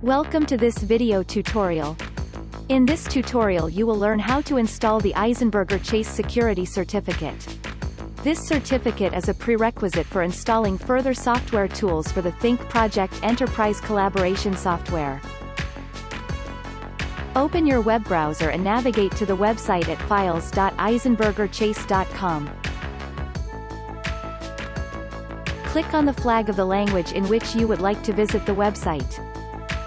Welcome to this video tutorial. In this tutorial you will learn how to install the Eisenberger Chase Security Certificate. This certificate is a prerequisite for installing further software tools for the Think Project Enterprise Collaboration software. Open your web browser and navigate to the website at files.eisenbergerchase.com. Click on the flag of the language in which you would like to visit the website.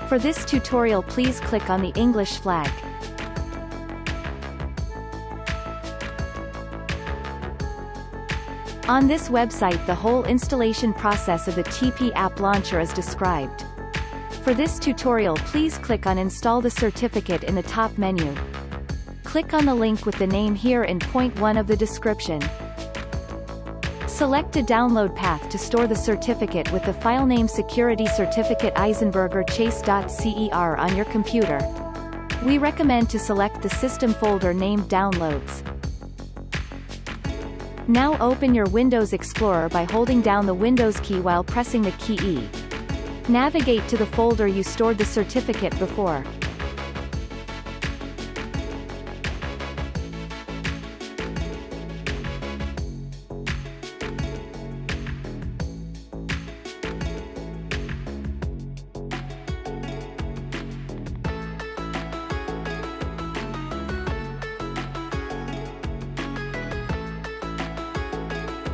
For this tutorial, please click on the English flag. On this website, the whole installation process of the TP app launcher is described. For this tutorial, please click on Install the certificate in the top menu. Click on the link with the name here in point 1 of the description. Select a download path to store the certificate with the file name Security Certificate eisenbergerchase.cer on your computer. We recommend to select the system folder named Downloads. Now open your Windows Explorer by holding down the Windows key while pressing the key E. Navigate to the folder you stored the certificate before.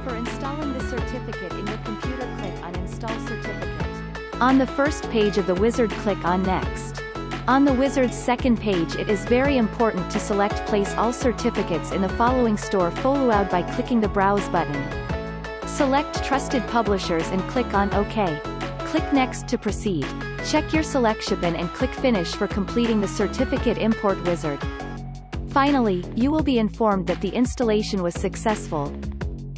For installing the certificate in your computer, click on Install Certificate. On the first page of the wizard, click on Next. On the wizard's second page, it is very important to select Place all certificates in the following store follow by clicking the Browse button. Select Trusted Publishers and click on OK. Click Next to proceed. Check your selection and click Finish for completing the certificate import wizard. Finally, you will be informed that the installation was successful.